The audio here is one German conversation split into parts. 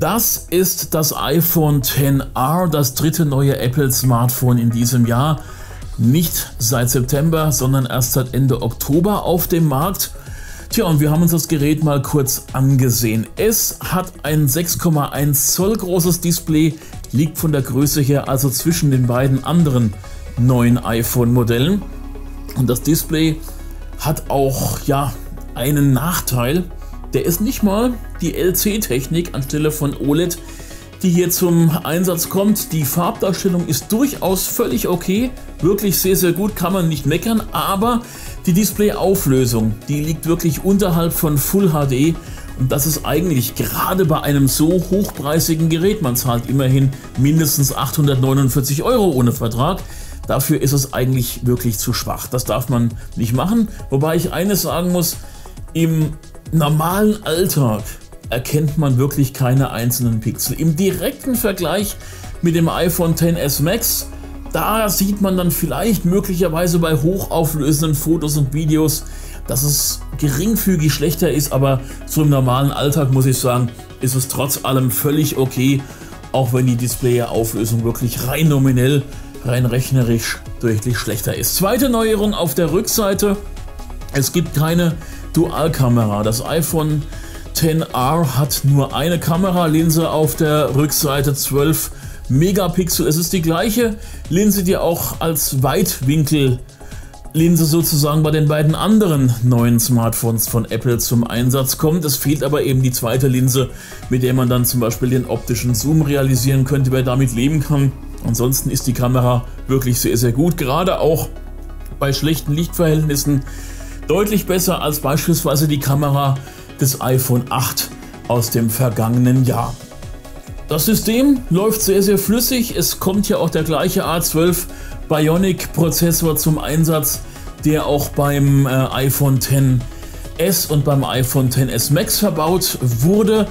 Das ist das iPhone XR, das dritte neue Apple-Smartphone in diesem Jahr. Nicht seit September, sondern erst seit Ende Oktober auf dem Markt. Tja, und wir haben uns das Gerät mal kurz angesehen. Es hat ein 6,1 Zoll großes Display, liegt von der Größe her also zwischen den beiden anderen neuen iPhone-Modellen. Und das Display hat auch einen Nachteil. Der ist nicht mal die LC-Technik anstelle von OLED, die hier zum Einsatz kommt. Die Farbdarstellung ist durchaus völlig okay, wirklich sehr, sehr gut, kann man nicht meckern, aber die Displayauflösung, die liegt wirklich unterhalb von Full HD und das ist eigentlich gerade bei einem so hochpreisigen Gerät, man zahlt immerhin mindestens 849 € ohne Vertrag, dafür ist es eigentlich wirklich zu schwach. Das darf man nicht machen, wobei ich eines sagen muss, im normalen Alltag erkennt man wirklich keine einzelnen Pixel. Im direkten Vergleich mit dem iPhone XS Max, da sieht man dann vielleicht möglicherweise bei hochauflösenden Fotos und Videos, dass es geringfügig schlechter ist, aber so im normalen Alltag muss ich sagen, ist es trotz allem völlig okay, auch wenn die Displayauflösung wirklich rein nominell, rein rechnerisch deutlich schlechter ist. Zweite Neuerung auf der Rückseite, es gibt keine Dualkamera. Das iPhone XR hat nur eine Kameralinse auf der Rückseite, 12 Megapixel. Es ist die gleiche Linse, die auch als Weitwinkellinse sozusagen bei den beiden anderen neuen Smartphones von Apple zum Einsatz kommt. Es fehlt aber eben die zweite Linse, mit der man dann zum Beispiel den optischen Zoom realisieren könnte, wer damit leben kann. Ansonsten ist die Kamera wirklich sehr, sehr gut, gerade auch bei schlechten Lichtverhältnissen. Deutlich besser als beispielsweise die Kamera des iPhone 8 aus dem vergangenen Jahr. Das System läuft sehr, sehr flüssig. Es kommt ja auch der gleiche A12 Bionic Prozessor zum Einsatz, der auch beim iPhone XS und beim iPhone XS Max verbaut wurde.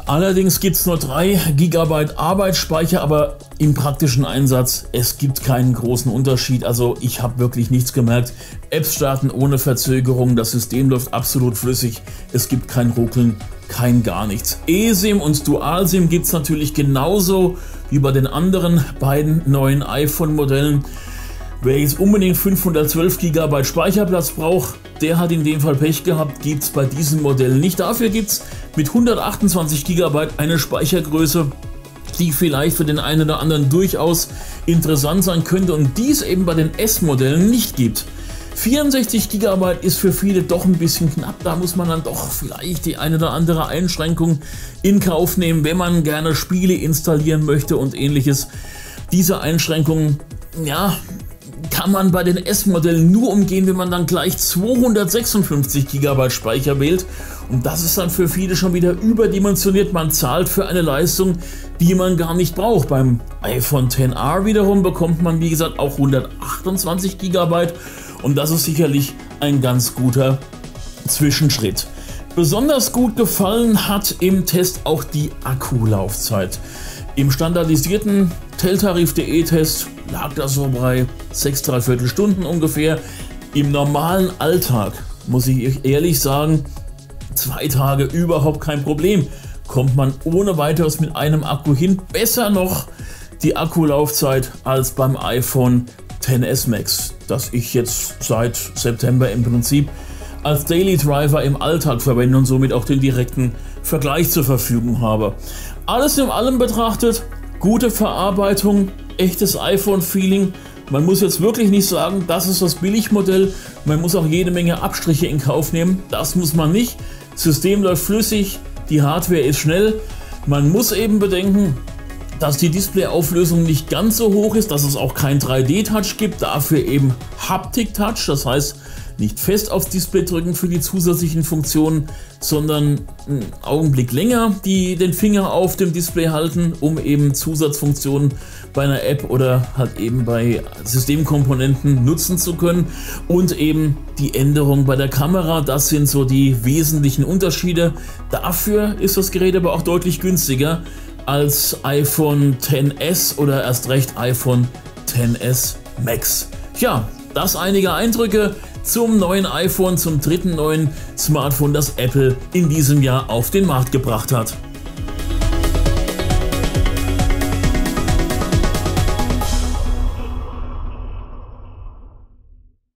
Allerdings gibt es nur 3 GB Arbeitsspeicher, aber im praktischen Einsatz, es gibt keinen großen Unterschied. Also ich habe wirklich nichts gemerkt. Apps starten ohne Verzögerung, das System läuft absolut flüssig, es gibt kein Ruckeln, kein gar nichts. eSIM und Dual-SIM gibt es natürlich genauso wie bei den anderen beiden neuen iPhone-Modellen. Wer jetzt unbedingt 512 GB Speicherplatz braucht, der hat in dem Fall Pech gehabt, gibt es bei diesem Modell nicht. Dafür gibt es mit 128 GB eine Speichergröße, die vielleicht für den einen oder anderen durchaus interessant sein könnte und dies eben bei den S-Modellen nicht gibt. 64 GB ist für viele doch ein bisschen knapp, da muss man dann doch vielleicht die eine oder andere Einschränkung in Kauf nehmen, wenn man gerne Spiele installieren möchte und ähnliches. Diese Einschränkungen, kann man bei den S-Modellen nur umgehen, wenn man dann gleich 256 GB Speicher wählt. Und das ist dann für viele schon wieder überdimensioniert. Man zahlt für eine Leistung, die man gar nicht braucht. Beim iPhone XR wiederum bekommt man, wie gesagt, auch 128 GB. Und das ist sicherlich ein ganz guter Zwischenschritt. Besonders gut gefallen hat im Test auch die Akkulaufzeit. Im standardisierten teltarif.de Test lag das so bei 6 ¾ Stunden ungefähr. Im normalen Alltag, muss ich ehrlich sagen, 2 Tage überhaupt kein Problem. Kommt man ohne weiteres mit einem Akku hin. Besser noch die Akkulaufzeit als beim iPhone XS Max, das ich jetzt seit September im Prinzip als Daily Driver im Alltag verwende und somit auch den direkten Vergleich zur Verfügung habe. Alles in allem betrachtet, gute Verarbeitung, echtes iPhone-Feeling. Man muss jetzt wirklich nicht sagen, das ist das Billigmodell. Man muss auch jede Menge Abstriche in Kauf nehmen. Das muss man nicht. Das System läuft flüssig, die Hardware ist schnell. Man muss eben bedenken, dass die Displayauflösung nicht ganz so hoch ist, dass es auch kein 3D-Touch gibt, dafür eben Haptik-Touch, das heißt nicht fest aufs Display drücken für die zusätzlichen Funktionen, sondern einen Augenblick länger den Finger auf dem Display halten, um eben Zusatzfunktionen bei einer App oder halt eben bei Systemkomponenten nutzen zu können. Und eben die Änderung bei der Kamera, das sind so die wesentlichen Unterschiede. Dafür ist das Gerät aber auch deutlich günstiger als iPhone XS oder erst recht iPhone XS Max. Ja, das einige Eindrücke zum neuen iPhone, zum dritten neuen Smartphone, das Apple in diesem Jahr auf den Markt gebracht hat.